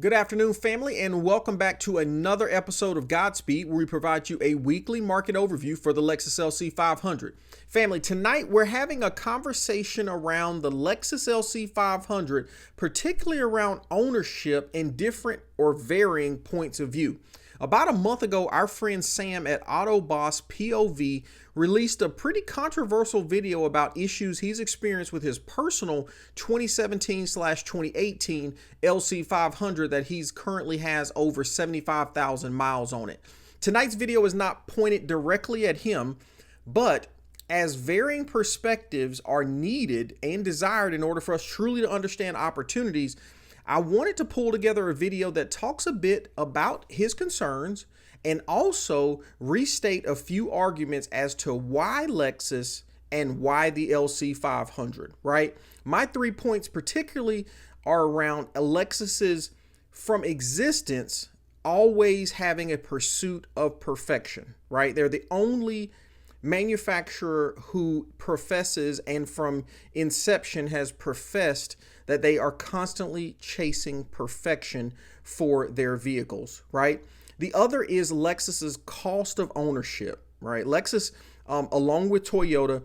Good afternoon, family, and welcome back to another episode of GodSpeed, where we provide you a weekly market overview for the Lexus LC500. Family, tonight we're having a conversation around the Lexus LC500, particularly around ownership and different or varying points of view. About a month ago, our friend Sam at Personal POV released a pretty controversial video about issues he's experienced with his personal 2017/2018 LC500 that he's currently has over 75,000 miles on it. Tonight's video is not pointed directly at him, but as varying perspectives are needed and desired in order for us truly to understand opportunities, I wanted to pull together a video that talks a bit about his concerns and also restate a few arguments as to why Lexus and why the LC500, right? My 3 points particularly are around Lexus's from existence always having a pursuit of perfection, right? They're the only manufacturer who professes and from inception has professed that they are constantly chasing perfection for their vehicles, right? The other is Lexus's cost of ownership, right? Lexus, along with Toyota,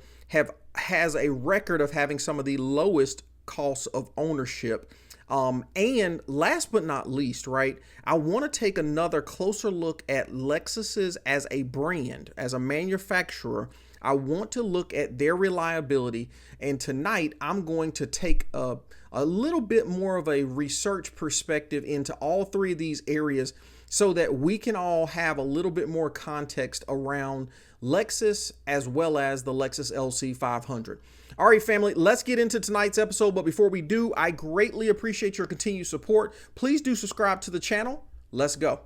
has a record of having some of the lowest costs of ownership. And last but not least, right, I want to take another closer look at Lexus's as a brand, as a manufacturer. I want to look at their reliability. And tonight I'm going to take a little bit more of a research perspective into all three of these areas so that we can all have a little bit more context around Lexus as well as the Lexus LC500. All right, family, let's get into tonight's episode. But before we do, I greatly appreciate your continued support. Please do subscribe to the channel. Let's go.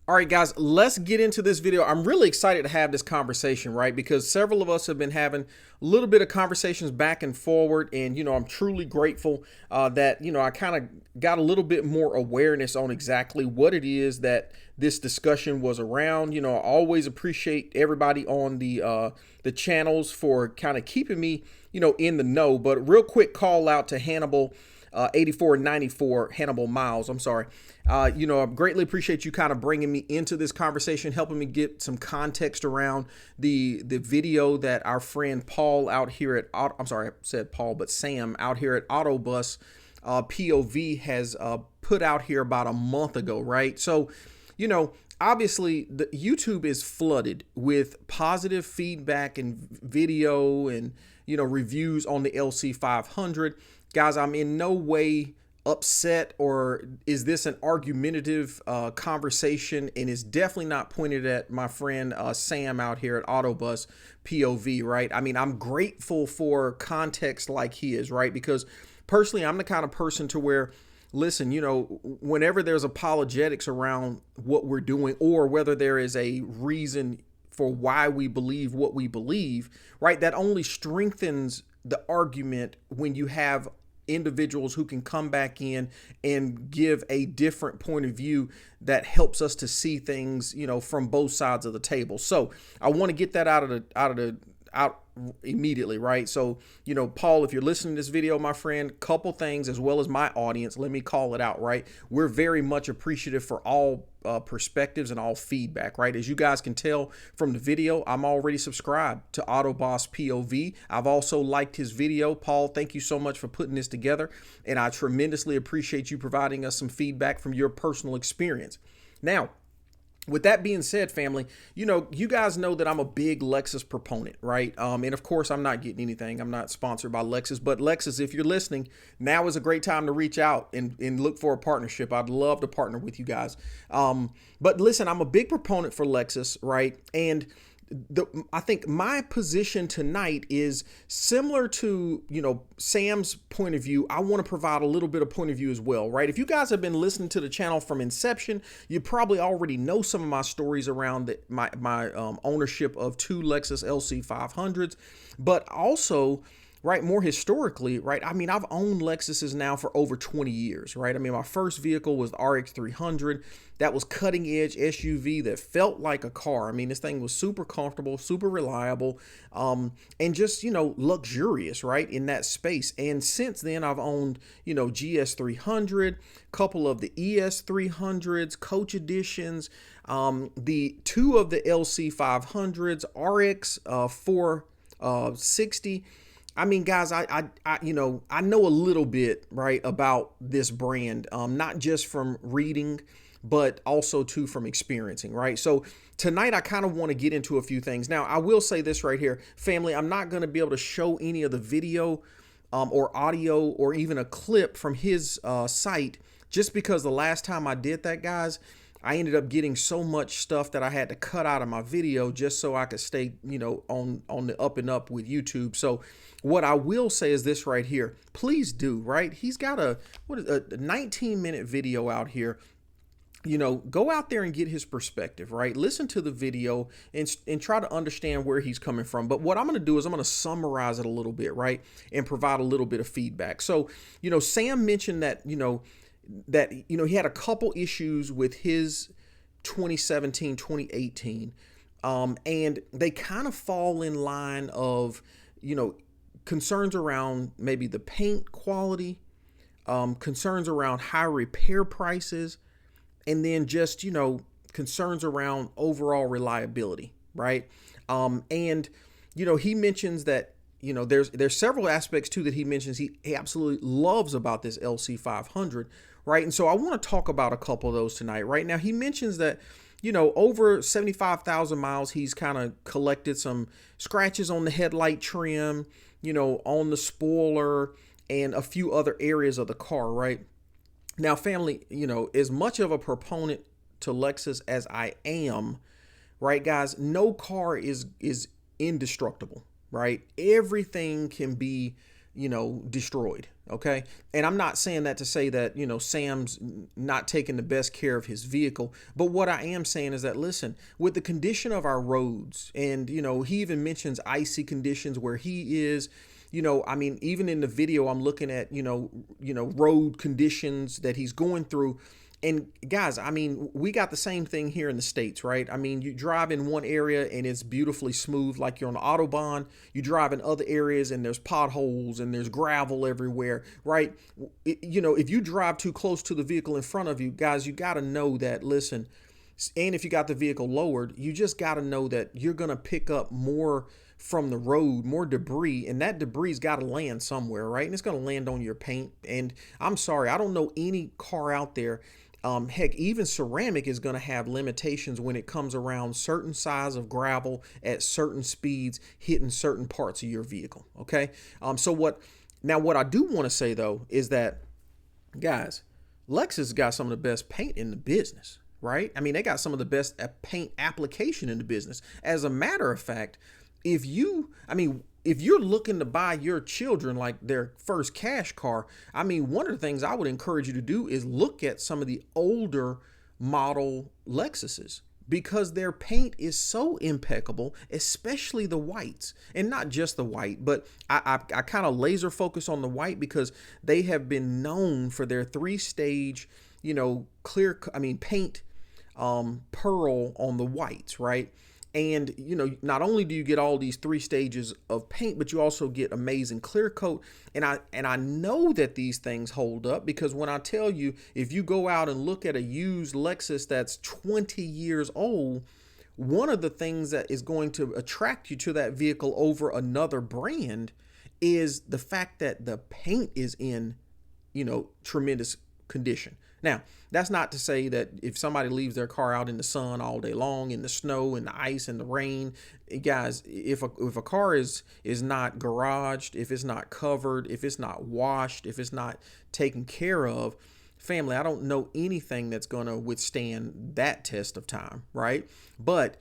All right, guys, let's get into this video. I'm really excited to have this conversation, right? Because several of us have been having a little bit of conversations back and forward. And, I'm truly grateful that, I kind of got a little bit more awareness on exactly what it is that this discussion was around. I always appreciate everybody on the channels for kind of keeping me, in the know. But real quick call out to Hannibal 8494 Hannibal Miles. I'm sorry. I greatly appreciate you kind of bringing me into this conversation, helping me get some context around the video that our friend Paul out here at I said Paul, but Sam out here at Autobus POV has put out here about a month ago, right? So, obviously the YouTube is flooded with positive feedback and video and, reviews on the LC500. Guys, I'm in no way upset or is this an argumentative conversation, and is definitely not pointed at my friend Sam out here at Autobus POV, right? I mean, I'm grateful for context like he is, right? Because personally, I'm the kind of person to where, listen, whenever there's apologetics around what we're doing or whether there is a reason for why we believe what we believe, right, that only strengthens the argument when you have individuals who can come back in and give a different point of view that helps us to see things, from both sides of the table. So I want to get that out immediately, right? So, Paul, if you're listening to this video, my friend, couple things, as well as my audience, let me call it out, right? We're very much appreciative for all perspectives and all feedback, right? As you guys can tell from the video, I'm already subscribed to Autoboss POV. I've also liked his video. Paul, thank you so much for putting this together, and I tremendously appreciate you providing us some feedback from your personal experience. Now, with that being said, family, you guys know that I'm a big Lexus proponent, right? And of course, I'm not getting anything. I'm not sponsored by Lexus, but Lexus, if you're listening, now is a great time to reach out and look for a partnership. I'd love to partner with you guys. But listen, I'm a big proponent for Lexus, right? And I think my position tonight is similar to, Sam's point of view. I want to provide a little bit of point of view as well, right? If you guys have been listening to the channel from inception, you probably already know some of my stories around my ownership of two Lexus LC500s, but also, right, more historically, right, I mean, I've owned Lexuses now for over 20 years, right? I mean, my first vehicle was the RX 300. That was cutting edge SUV that felt like a car. I mean, this thing was super comfortable, super reliable, and just, luxurious, right, in that space. And since then, I've owned, GS 300, couple of the ES 300s, Coach Editions, the two of the LC 500s, RX 460. I mean, guys, I know a little bit, right, about this brand, not just from reading, but also too from experiencing, right? So tonight I kind of want to get into a few things. Now, I will say this right here, family, I'm not going to be able to show any of the video or audio or even a clip from his site, just because the last time I did that, guys, I ended up getting so much stuff that I had to cut out of my video just so I could stay, on the up and up with YouTube. So what I will say is this right here. Please do, right? He's got a 19-minute video out here. Go out there and get his perspective, right? Listen to the video and try to understand where he's coming from. But what I'm going to do is I'm going to summarize it a little bit, right? And provide a little bit of feedback. So, Sam mentioned that, he had a couple issues with his 2017, 2018. And they kind of fall in line of, concerns around maybe the paint quality, concerns around high repair prices, and then just, concerns around overall reliability, right? And, he mentions that, there's several aspects too that he mentions he absolutely loves about this LC500, right? And so I want to talk about a couple of those tonight, right? Now, he mentions that, over 75,000 miles, he's kind of collected some scratches on the headlight trim, on the spoiler, and a few other areas of the car, right? Now, family, as much of a proponent to Lexus as I am, right, guys, no car is indestructible, right? Everything can be, destroyed, okay? And I'm not saying that to say that, Sam's not taking the best care of his vehicle, but what I am saying is that, listen, with the condition of our roads, and, he even mentions icy conditions where he is, I mean, even in the video, I'm looking at, road conditions that he's going through. And guys, I mean, we got the same thing here in the States, right? I mean, you drive in one area and it's beautifully smooth, like you're on the Autobahn. You drive in other areas and there's potholes and there's gravel everywhere, right? If you drive too close to the vehicle in front of you, guys, you got to know that, listen, and if you got the vehicle lowered, you just got to know that you're going to pick up more from the road, more debris, and that debris's got to land somewhere, right? And it's going to land on your paint. And I'm sorry, I don't know any car out there. Heck, even ceramic is going to have limitations when it comes around certain size of gravel at certain speeds, hitting certain parts of your vehicle. Okay. So what I do want to say though, is that, guys, Lexus got some of the best paint in the business, right? I mean, they got some of the best paint application in the business. As a matter of fact, if you're looking to buy your children like their first cash car, I mean, one of the things I would encourage you to do is look at some of the older model Lexuses, because their paint is so impeccable, especially the whites, and not just the white, but I kind of laser focus on the white because they have been known for their 3-stage, paint, pearl on the whites, right? And, not only do you get all these 3 stages of paint, but you also get amazing clear coat. And I know that these things hold up, because when I tell you, if you go out and look at a used Lexus that's 20 years old, one of the things that is going to attract you to that vehicle over another brand is the fact that the paint is in, tremendous condition. Now, that's not to say that if somebody leaves their car out in the sun all day long, in the snow and the ice and the rain, guys, if a car is not garaged, if it's not covered, if it's not washed, if it's not taken care of, family, I don't know anything that's going to withstand that test of time, right? But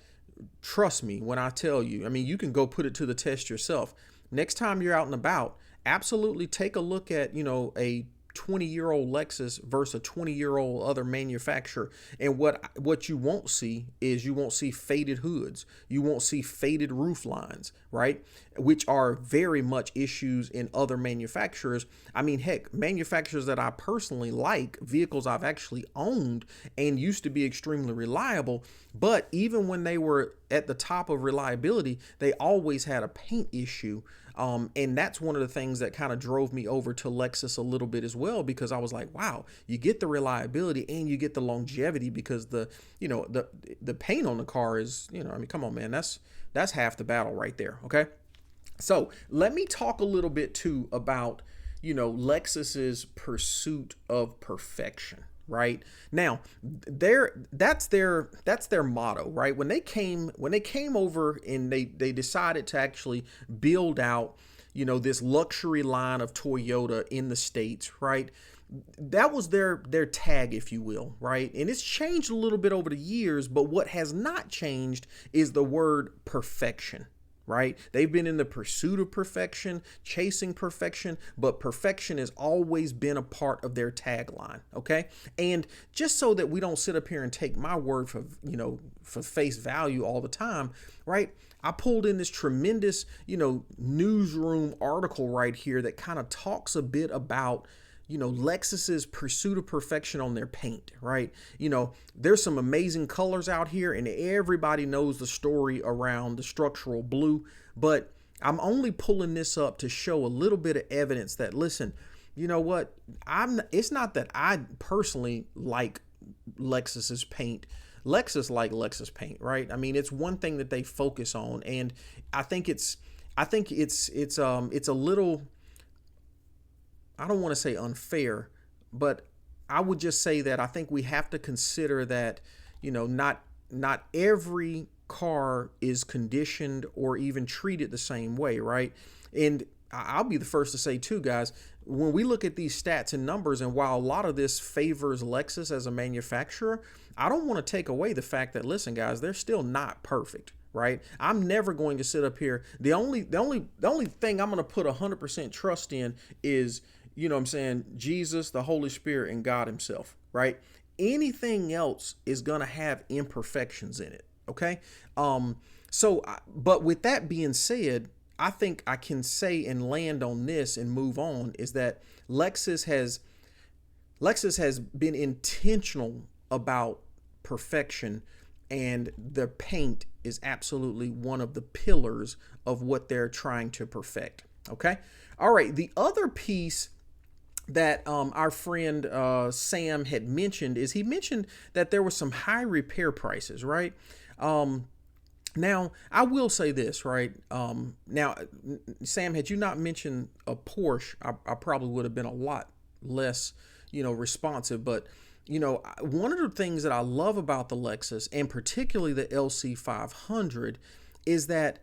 trust me when I tell you, I mean, you can go put it to the test yourself. Next time you're out and about, absolutely take a look at, a 20-year-old Lexus versus a 20-year-old other manufacturer. And what you won't see is you won't see faded hoods. You won't see faded roof lines, right? Which are very much issues in other manufacturers. I mean, heck, manufacturers that I personally like, vehicles I've actually owned and used to be extremely reliable, but even when they were at the top of reliability, they always had a paint issue. And that's one of the things that kind of drove me over to Lexus a little bit as well, because I was like, wow, you get the reliability and you get the longevity, because the paint on the car is, I mean, come on, man, that's half the battle right there. Okay. So let me talk a little bit too about, Lexus's pursuit of perfection. Right now, that's their motto, right? When they came over and they decided to actually build out, this luxury line of Toyota in the States, right? That was their tag, if you will, right? And it's changed a little bit over the years, but what has not changed is the word perfection. Right? They've been in the pursuit of perfection, chasing perfection, but perfection has always been a part of their tagline. Okay. And just so that we don't sit up here and take my word for, for face value all the time, right? I pulled in this tremendous, newsroom article right here that kind of talks a bit about, Lexus's pursuit of perfection on their paint, right? There's some amazing colors out here, and everybody knows the story around the structural blue, but I'm only pulling this up to show a little bit of evidence that, listen, you know what? It's not that I personally like Lexus's paint. Lexus like Lexus paint, right? I mean, it's one thing that they focus on, and I think it's a little, I don't want to say unfair, but I would just say that I think we have to consider that, not every car is conditioned or even treated the same way, right? And I'll be the first to say too, guys, when we look at these stats and numbers, and while a lot of this favors Lexus as a manufacturer, I don't want to take away the fact that, listen, guys, they're still not perfect. Right? I'm never going to sit up here. The only thing I'm going to put 100% trust in is, Jesus, the Holy Spirit, and God himself, right? Anything else is going to have imperfections in it. Okay. But with that being said, I think I can say and land on this and move on is that Lexus has been intentional about perfection, and the paint is absolutely one of the pillars of what they're trying to perfect. Okay. All right. The other piece that our friend Sam had mentioned is he mentioned that there were some high repair prices, right? Now, I will say this, right? Now, Sam, had you not mentioned a Porsche, I probably would have been a lot less, responsive. But, one of the things that I love about the Lexus, and particularly the LC500, is that,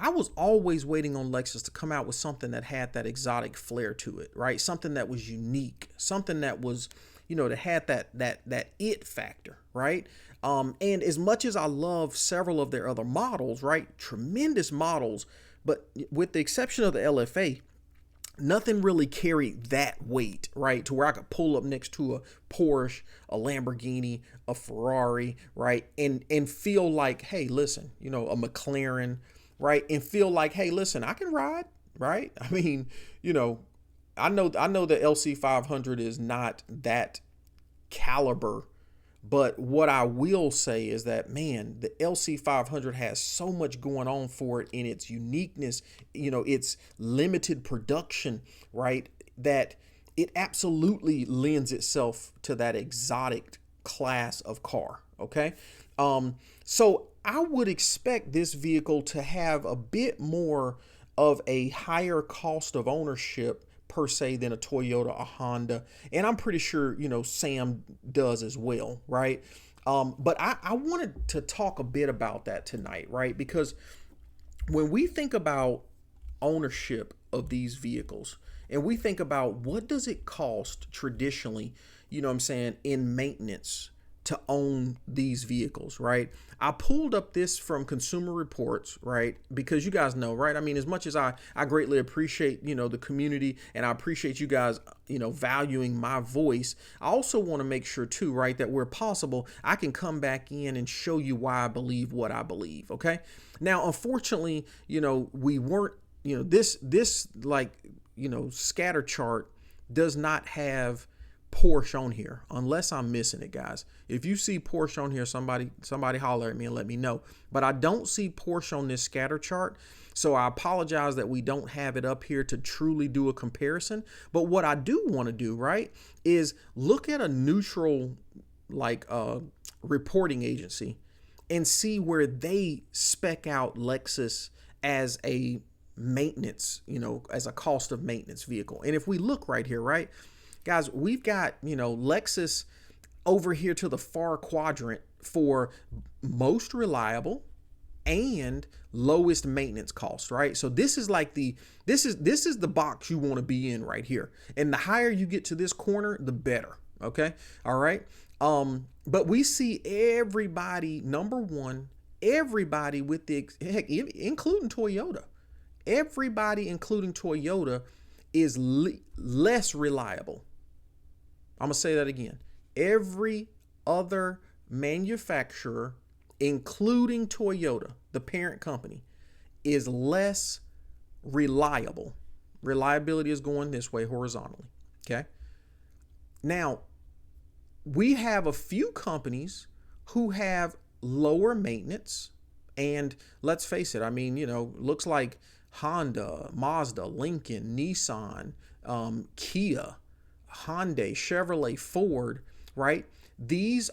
I was always waiting on Lexus to come out with something that had that exotic flair to it, right? Something that was unique, something that was, that had that it factor, right? And as much as I love several of their other models, right? Tremendous models, but with the exception of the LFA, nothing really carried that weight, right? To where I could pull up next to a Porsche, a Lamborghini, a Ferrari, right? And feel like, hey, listen, a McLaren, right? And feel like, hey, listen, I can ride, right? I mean, I know the LC500 is not that caliber, but what I will say is that, man, the LC500 has so much going on for it in its uniqueness, its limited production, right? That it absolutely lends itself to that exotic class of car. Okay. So I would expect this vehicle to have a bit more of a higher cost of ownership per se than a Toyota, a Honda, and I'm pretty sure Sam does as well, right? But I wanted to talk a bit about that tonight, right? Because when we think about ownership of these vehicles, and we think about what does it cost traditionally, in maintenance to own these vehicles, right? I pulled up this from Consumer Reports, right? Because you guys know, right? I mean, as much as I greatly appreciate, the community, and I appreciate you guys, valuing my voice, I also want to make sure too, right, that where possible, I can come back in and show you why I believe what I believe, okay? Now, unfortunately, we weren't, this like, scatter chart does not have Porsche on here, unless I'm missing it, guys. If you see Porsche on here, somebody holler at me and let me know. But I don't see Porsche on this scatter chart, so I apologize that we don't have it up here to truly do a comparison. But what I do want to do, right, is look at a neutral, like, reporting agency and see where they spec out Lexus as a maintenance, as a cost of maintenance vehicle. And if we look right here, right, guys, we've got, Lexus over here to the far quadrant for most reliable and lowest maintenance cost, right? So this is like this is the box you want to be in right here. And the higher you get to this corner, the better. Okay. All right. But we see everybody, number one, everybody with the heck, including Toyota, everybody, including Toyota, is less reliable. I'm going to say that again. Every other manufacturer, including Toyota, the parent company, is less reliable. Reliability is going this way horizontally. Okay. Now, we have a few companies who have lower maintenance. And let's face it, I mean, looks like Honda, Mazda, Lincoln, Nissan, Kia, Hyundai, Chevrolet, Ford, right? These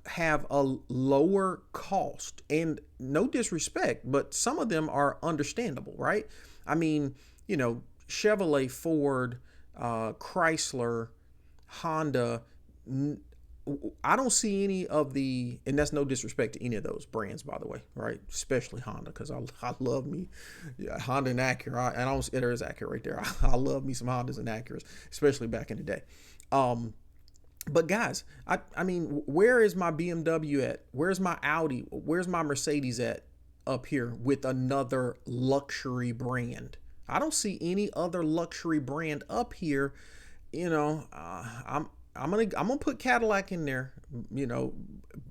have a lower cost, and no disrespect, but some of them are understandable, right? I mean, Chevrolet, Ford, Chrysler, Honda, I don't see any of the, and that's no disrespect to any of those brands, by the way, right? Especially Honda, because I love me, Honda and Acura. And there is Acura right there. I love me some Hondas and Acuras, especially back in the day. But guys, I mean, where is my BMW at? Where's my Audi? Where's my Mercedes at up here with another luxury brand? I don't see any other luxury brand up here. I'm gonna put Cadillac in there,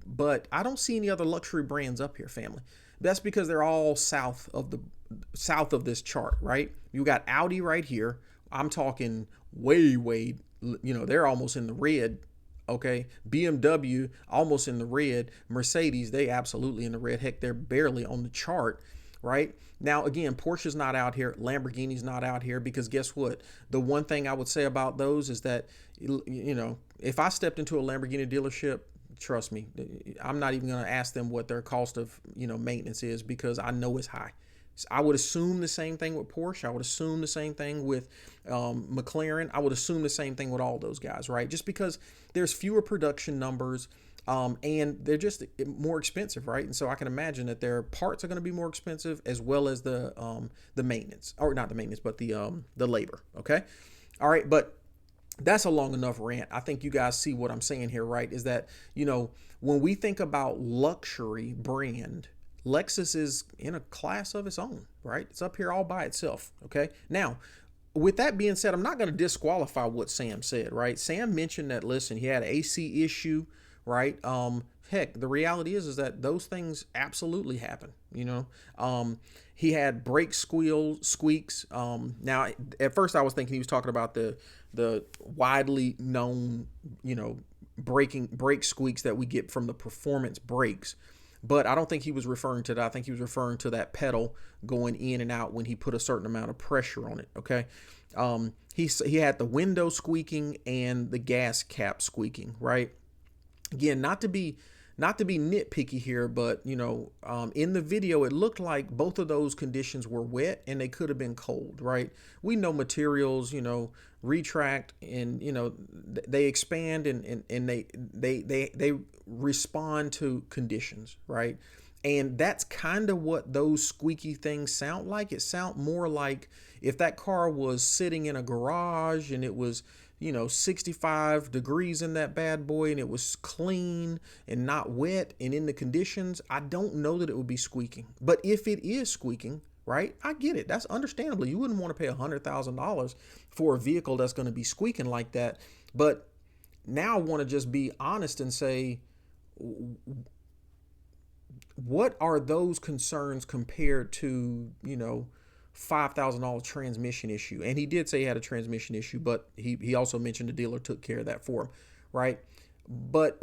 but I don't see any other luxury brands up here, family. That's because they're all south of this chart, right? You got Audi right here. I'm talking way, they're almost in the red. Okay, BMW almost in the red. Mercedes, they absolutely in the red. Heck, they're barely on the chart, right? Now, again, Porsche's not out here. Lamborghini's not out here, because guess what? The one thing I would say about those is that, if I stepped into a Lamborghini dealership, trust me, I'm not even going to ask them what their cost of, maintenance is, because I know it's high. So I would assume the same thing with Porsche. I would assume the same thing with McLaren. I would assume the same thing with all those guys, right? Just because there's fewer production numbers, and they're just more expensive, right? And so I can imagine that their parts are going to be more expensive, as well as the maintenance, or not the maintenance, but the labor. Okay, all right, but that's a long enough rant. I think you guys see what I'm saying here, right? Is that, when we think about luxury brand, Lexus is in a class of its own, right? It's up here all by itself. Okay. Now, with that being said, I'm not going to disqualify what Sam said, right? Sam mentioned that, listen, he had an AC issue, right? Heck, the reality is that those things absolutely happen. He had brake squeaks. Now, at first I was thinking he was talking about the widely known, brake squeaks that we get from the performance brakes. But I don't think he was referring to that. I think he was referring to that pedal going in and out when he put a certain amount of pressure on it. Okay. He had the window squeaking and the gas cap squeaking, right? Again, not to be nitpicky here, but in the video, it looked like both of those conditions were wet and they could have been cold, right? We know materials, retract, and they expand and they respond to conditions, right? And that's kind of what those squeaky things sound like. It sound more like if that car was sitting in a garage and it was 65 degrees in that bad boy and it was clean and not wet and in the conditions, I don't know that it would be squeaking. But if it is squeaking, right, I get it. That's understandable. You wouldn't want to pay $100,000 for a vehicle that's going to be squeaking like that. But now I want to just be honest and say, what are those concerns compared to, $5,000 transmission issue? And he did say he had a transmission issue, but he also mentioned the dealer took care of that for him, right? But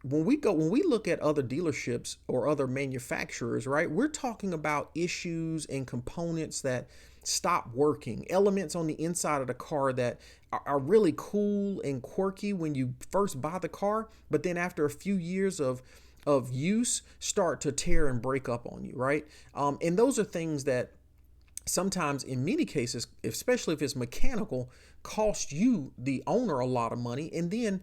when we look at other dealerships or other manufacturers, right, we're talking about issues and components that stop working, elements on the inside of the car that are really cool and quirky when you first buy the car, but then after a few years of use start to tear and break up on you, right? And those are things that sometimes, in many cases, especially if it's mechanical, cost you, the owner, a lot of money. And then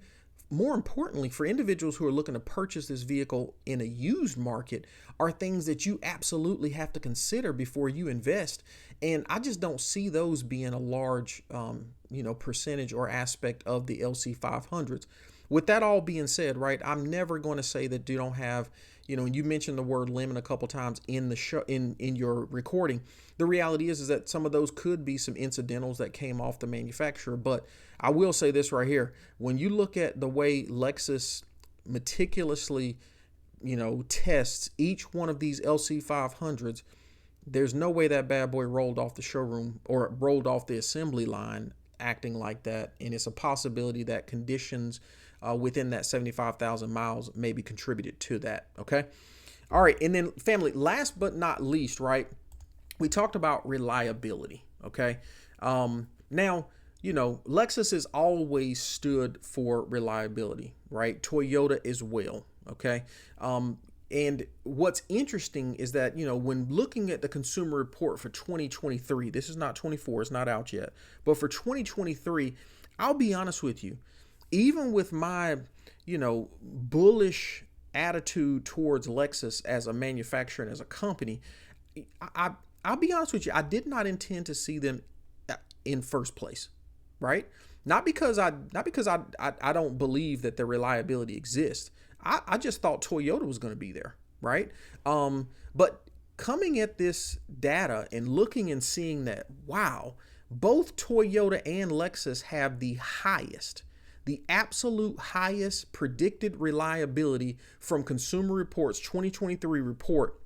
more importantly, for individuals who are looking to purchase this vehicle in a used market, are things that you absolutely have to consider before you invest. And I just don't see those being a large, percentage or aspect of the LC500s. With that all being said, right, I'm never going to say that you don't have, and you mentioned the word lemon a couple times in the show, in your recording. The reality is that some of those could be some incidentals that came off the manufacturer. But I will say this right here: when you look at the way Lexus meticulously, tests each one of these LC500s, there's no way that bad boy rolled off the showroom or rolled off the assembly line acting like that. And it's a possibility that conditions within that 75,000 miles maybe contributed to that. Okay. All right. And then family, last but not least, right, we talked about reliability. Okay. Now, Lexus has always stood for reliability, right? Toyota as well. Okay. And what's interesting is that, when looking at the consumer report for 2023, this is not 24, it's not out yet, but for 2023, I'll be honest with you, even with my, bullish attitude towards Lexus as a manufacturer and as a company, I'll be honest with you, I did not intend to see them in first place, right? Not because I don't believe that the reliability exists. I just thought Toyota was going to be there, right? But coming at this data and looking and seeing that, wow, both Toyota and Lexus have the absolute highest predicted reliability from Consumer Reports 2023 report.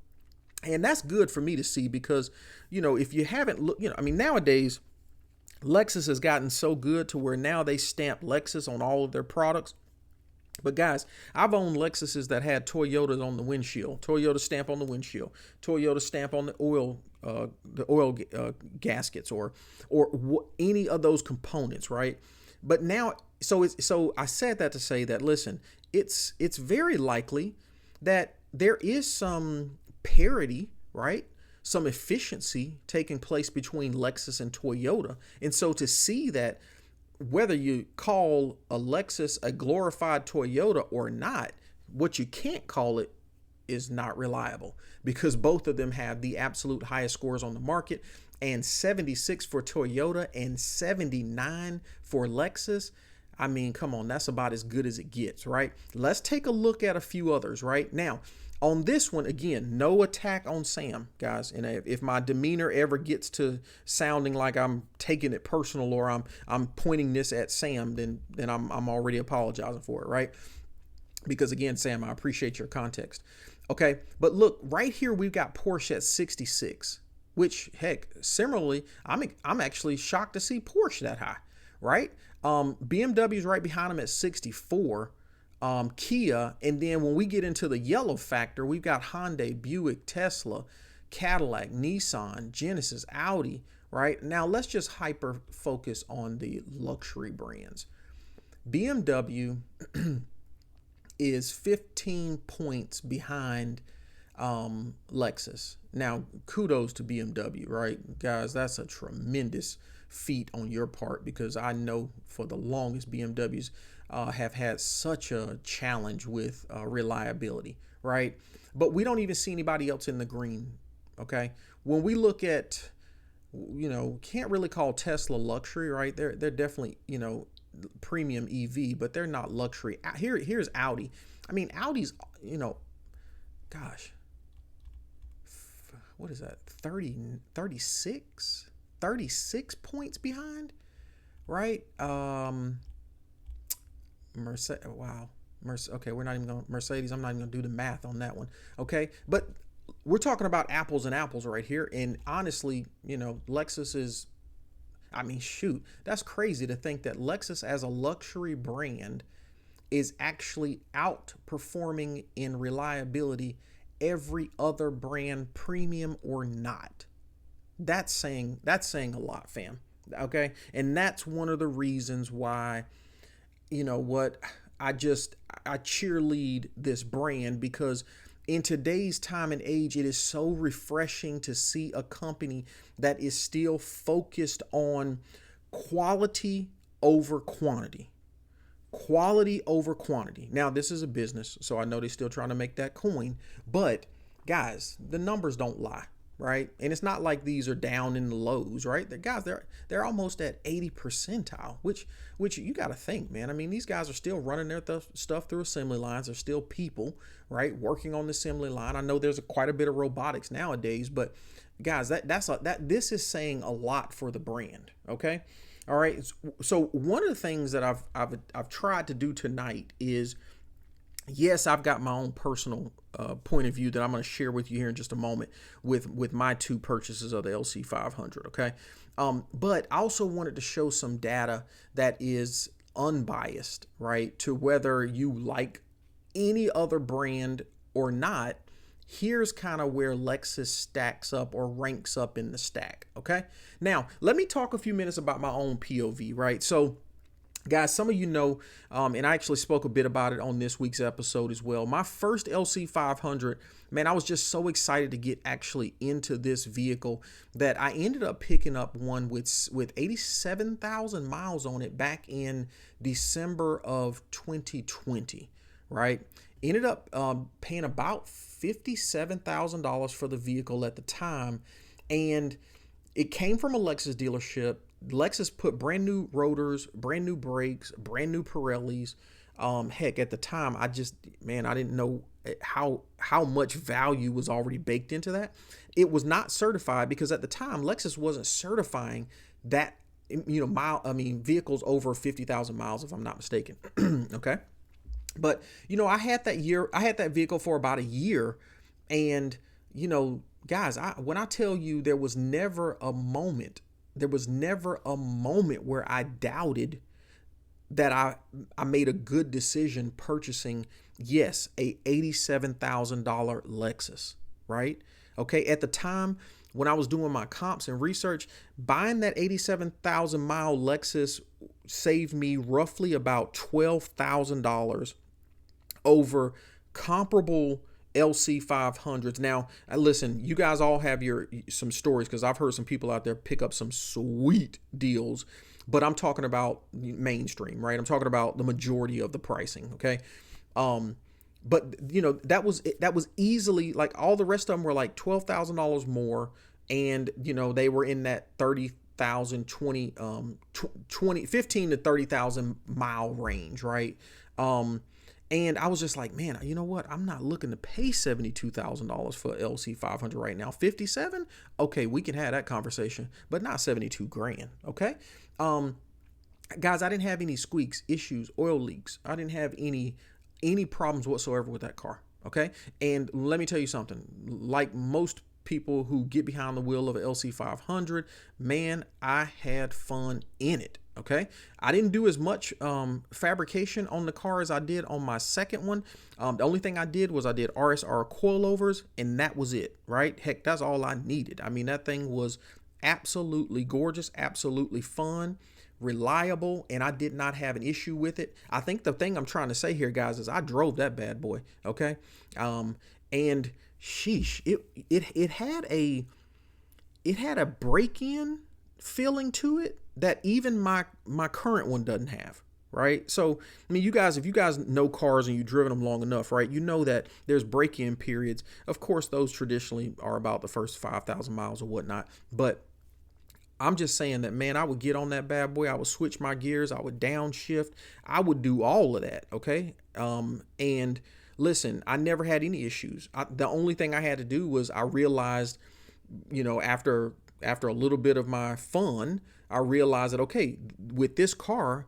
And that's good for me to see because, if you haven't looked, nowadays, Lexus has gotten so good to where now they stamp Lexus on all of their products. But guys, I've owned Lexuses that had Toyotas on the windshield, Toyota stamp on the windshield, Toyota stamp on the oil gaskets, or any of those components, right? But now, so I said that to say that, listen, it's very likely that there is some parity, right? Some efficiency taking place between Lexus and Toyota. And so to see that, whether you call a Lexus a glorified Toyota or not, what you can't call it is not reliable, because both of them have the absolute highest scores on the market, and 76 for Toyota and 79 for Lexus. I mean, come on, that's about as good as it gets, right? Let's take a look at a few others right now. On this one, again, no attack on Sam, guys. And if my demeanor ever gets to sounding like I'm taking it personal or I'm pointing this at Sam, then I'm already apologizing for it, right? Because again, Sam, I appreciate your context. Okay, but look, right here we've got Porsche at 66, which, heck, similarly, I'm actually shocked to see Porsche that high, right? BMW's right behind them at 64. Kia, and then when we get into the yellow factor, we've got Hyundai, Buick, Tesla, Cadillac, Nissan, Genesis, Audi, right? Now let's just hyper focus on the luxury brands. BMW is 15 points behind Lexus. Now, kudos to BMW, right? Guys, that's a tremendous feat on your part, because I know for the longest BMWs have had such a challenge with reliability, right? But we don't even see anybody else in the green, okay? When we look at, can't really call Tesla luxury, right? They're definitely, premium EV, but they're not luxury. Here's Audi. I mean, Audi's, gosh, what is that? 36 points behind, right? Mercedes. Wow. Okay, we're not even going to Mercedes. I'm not even going to do the math on that one. Okay, but we're talking about apples and apples right here. And honestly, Lexus is, I mean, shoot, that's crazy to think that Lexus as a luxury brand is actually outperforming in reliability every other brand, premium or not. That's saying a lot, fam. Okay, and that's one of the reasons why, I cheerlead this brand, because in today's time and age, it is so refreshing to see a company that is still focused on quality over quantity. Quality over quantity. Now, this is a business, so I know they're still trying to make that coin, but guys, the numbers don't lie, right? And it's not like these are down in the lows, right? They're almost at 80 percentile, which you got to think, man. I mean, these guys are still running their stuff through assembly lines. They're still people, right, working on the assembly line. I know there's quite a bit of robotics nowadays, but guys, this is saying a lot for the brand. Okay. All right. So one of the things that I've tried to do tonight is, yes, I've got my own personal point of view that I'm going to share with you here in just a moment with my two purchases of the LC500. Okay. But I also wanted to show some data that is unbiased, right, to whether you like any other brand or not. Here's kind of where Lexus stacks up or ranks up in the stack. Okay. Now, let me talk a few minutes about my own POV, right? So, guys, some of you know, and I actually spoke a bit about it on this week's episode as well. My first LC500, man, I was just so excited to get actually into this vehicle that I ended up picking up one with 87,000 miles on it back in December of 2020, right? Ended up paying about $57,000 for the vehicle at the time, and it came from a Lexus dealership. Lexus put brand new rotors, brand new brakes, brand new Pirellis. Heck, at the time, I didn't know how much value was already baked into that. It was not certified because at the time, Lexus wasn't certifying that, vehicles over 50,000 miles, if I'm not mistaken. Okay. But, I had that vehicle for about a year, and, guys, when I tell you there was never a moment where I doubted that I made a good decision purchasing, yes, a $87,000 Lexus, right? Okay. At the time when I was doing my comps and research, buying that 87,000 mile Lexus saved me roughly about $12,000 over comparable LC500s. Now, listen, you guys all have some stories, because I've heard some people out there pick up some sweet deals, but I'm talking about mainstream, right? I'm talking about the majority of the pricing. Okay. But that was easily, like, all the rest of them were like $12,000 more. And, they were in that 30,000, 15 to 30,000 mile range. Right. And I was just like, man, you know what? I'm not looking to pay $72,000 for LC500 right now. 57? Okay, we can have that conversation, but not 72 grand. Okay. Guys, I didn't have any squeaks, issues, oil leaks. I didn't have any problems whatsoever with that car. Okay. And let me tell you something, like most people who get behind the wheel of an LC500, man, I had fun in it. Okay. I didn't do as much fabrication on the car as I did on my second one. The only thing I did was I did RSR coilovers, and that was it, right? Heck, that's all I needed. I mean, that thing was absolutely gorgeous, absolutely fun, reliable, and I did not have an issue with it. I think the thing I'm trying to say here, guys, is I drove that bad boy. Okay. And sheesh, it had a break-in feeling to it that even my current one doesn't have, right? So, I mean, if you guys know cars and you've driven them long enough, right, you know that there's break-in periods. Of course, those traditionally are about the first 5,000 miles or whatnot, but I'm just saying that, man, I would get on that bad boy. I would switch my gears. I would downshift. I would do all of that. Okay. And listen, I never had any issues. The only thing I had to do was I realized, after a little bit of my fun, I realized that, okay, with this car,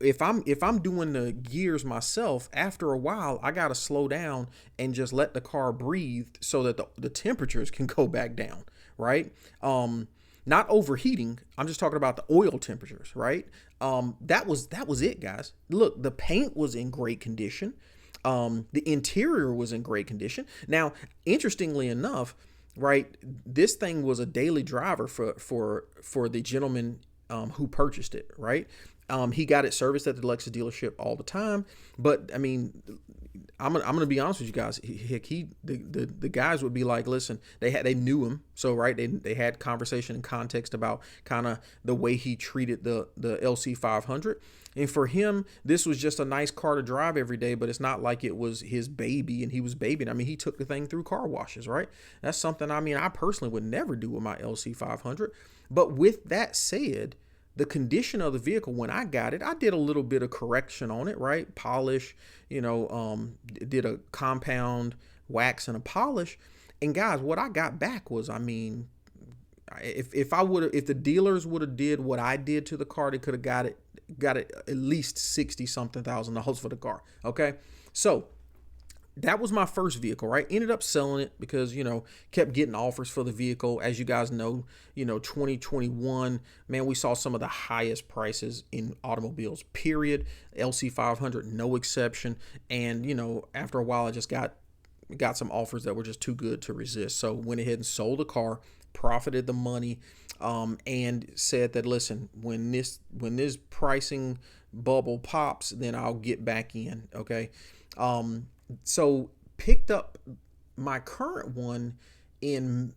if I'm doing the gears myself, after a while I gotta slow down and just let the car breathe so that the temperatures can go back down, right? Not overheating. I'm just talking about the oil temperatures, right? That was it, guys. Look, the paint was in great condition. The interior was in great condition. Now, interestingly enough, right, this thing was a daily driver for the gentleman who purchased it, right? He got it serviced at the Lexus dealership all the time. But I mean, I'm gonna be honest with you guys. The guys would be like, listen, they knew him, so right, they had conversation and context about kind of the way he treated the LC500. And for him, this was just a nice car to drive every day, but it's not like it was his baby and he was babying. I mean, he took the thing through car washes, right? That's something, I mean, I personally would never do with my LC500. But with that said, the condition of the vehicle when I got it, I did a little bit of correction on it, right? Polish, did a compound wax and a polish. And guys, what I got back was, I mean, if the dealers would have did what I did to the car, they could have got it at least 60 something thousand dollars for the car. Okay. So that was my first vehicle, right? Ended up selling it because, kept getting offers for the vehicle. As you guys know, 2021, man, we saw some of the highest prices in automobiles, period. LC500, no exception. And, after a while, I just got some offers that were just too good to resist. So went ahead and sold the car, profited the money, and said that, listen, when this pricing bubble pops, then I'll get back in. Okay. So picked up my current one in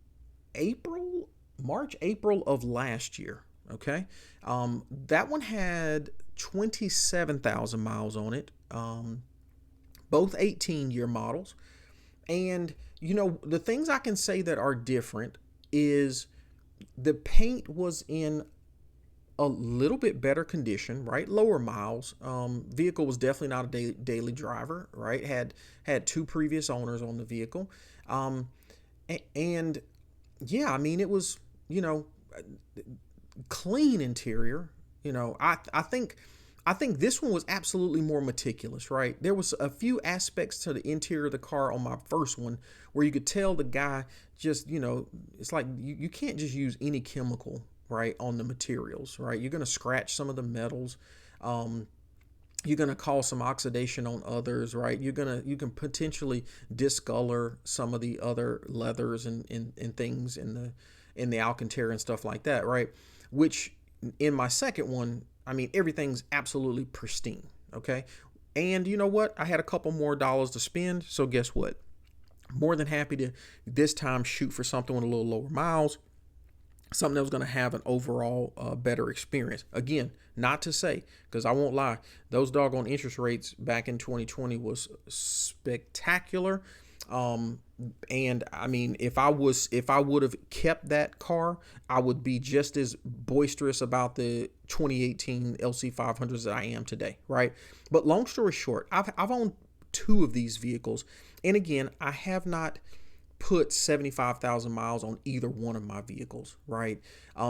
March, April of last year. Okay. That one had 27,000 miles on it. Both 18-year models. And, the things I can say that are different is the paint was in a little bit better condition, right? Lower miles. Vehicle was definitely not a daily driver, right? Had two previous owners on the vehicle. And yeah, I mean, it was, clean interior. I think this one was absolutely more meticulous, right? There was a few aspects to the interior of the car on my first one where you could tell the guy just, it's like you can't just use any chemical, right, on the materials, right? You're going to scratch some of the metals. You're going to cause some oxidation on others, right? You can potentially discolor some of the other leathers and things in the Alcantara and stuff like that, right? Which in my second one, I mean, everything's absolutely pristine. Okay. And you know what? I had a couple more dollars to spend. So guess what? More than happy to this time shoot for something with a little lower miles, something that was going to have an overall better experience. Again, not to say, because I won't lie, those doggone interest rates back in 2020 was spectacular. And I mean, if I would have kept that car, I would be just as boisterous about the 2018 LC500s that I am today, right? But long story short, I've owned two of these vehicles, and again, I have not put 75,000 miles on either one of my vehicles, right?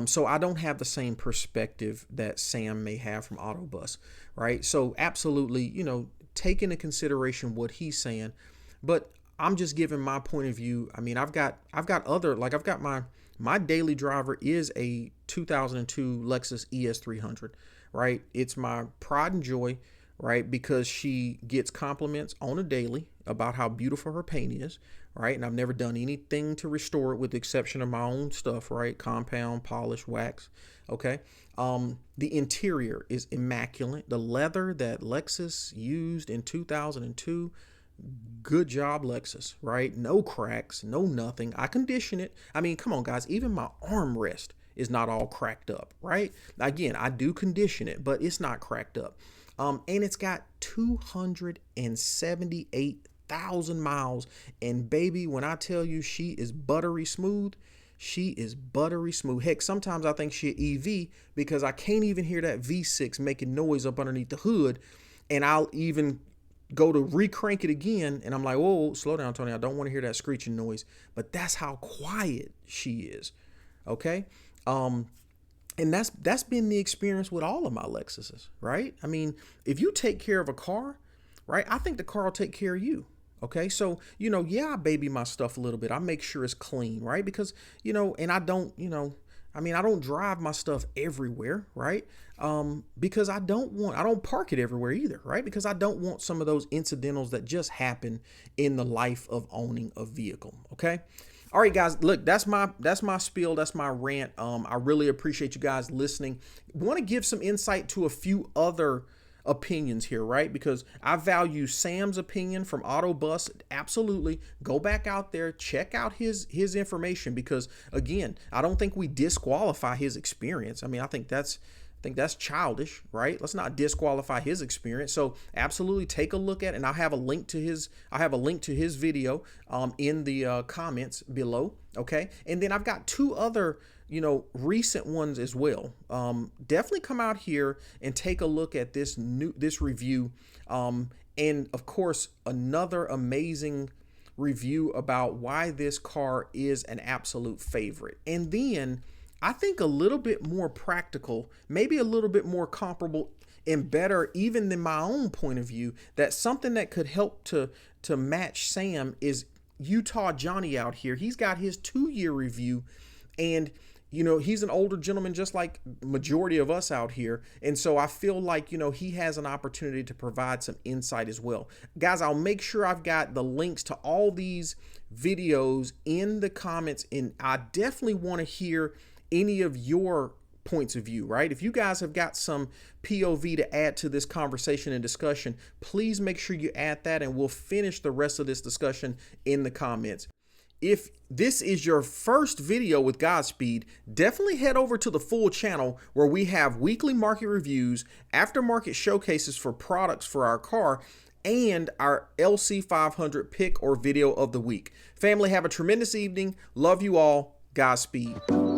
So I don't have the same perspective that Sam may have from Autobus, right? So absolutely, take into consideration what he's saying, but I'm just giving my point of view. I mean, I've got my daily driver is a 2002 Lexus ES300, right? It's my pride and joy, right? Because she gets compliments on a daily about how beautiful her paint is, right? And I've never done anything to restore it with the exception of my own stuff, right? Compound, polish, wax, okay? The interior is immaculate. The leather that Lexus used in 2002, good job, Lexus, right? No cracks, no nothing. I condition it. I mean, come on, guys. Even my armrest is not all cracked up, right? Again, I do condition it, but it's not cracked up. And it's got 278,000 miles. And baby, when I tell you she is buttery smooth, She is buttery smooth. Heck, sometimes I think she an EV because I can't even hear that V6 making noise up underneath the hood. And I'll even go to re-crank it again, and I'm like, whoa, slow down, Tony. I don't want to hear that screeching noise. But that's how quiet she is. Okay. And that's been the experience with all of my Lexuses, right? I mean, if you take care of a car, right, I think the car will take care of you. Okay, so, yeah, I baby my stuff a little bit. I make sure it's clean, right? Because, and I don't, I don't drive my stuff everywhere, right? Because I don't park it everywhere either, right? Because I don't want some of those incidentals that just happen in the life of owning a vehicle, okay? All right, guys, look, that's my spiel. That's my rant. I really appreciate you guys listening. Want to give some insight to a few other opinions here, right? Because I value Sam's opinion from Autobus. Absolutely. Go back out there, check out his information, because again, I don't think we disqualify his experience. I mean, I think that's childish, right? Let's not disqualify his experience. So absolutely take a look at it, and I have a link to his video in the comments below. Okay. And then I've got two other recent ones as well. Definitely come out here and take a look at this review. And of course, another amazing review about why this car is an absolute favorite. And then I think a little bit more practical, maybe a little bit more comparable and better even than my own point of view, that something that could help to match Sam is Utah Johnny out here. He's got his 2-year review, and he's an older gentleman just like majority of us out here. And so I feel like, he has an opportunity to provide some insight as well. Guys, I'll make sure I've got the links to all these videos in the comments, and I definitely want to hear any of your points of view, right? If you guys have got some POV to add to this conversation and discussion, please make sure you add that, and we'll finish the rest of this discussion in the comments. If this is your first video with GodSpeed, definitely head over to the full channel where we have weekly market reviews, aftermarket showcases for products for our car, and our LC500 pick or video of the week. Family, have a tremendous evening. Love you all. GodSpeed.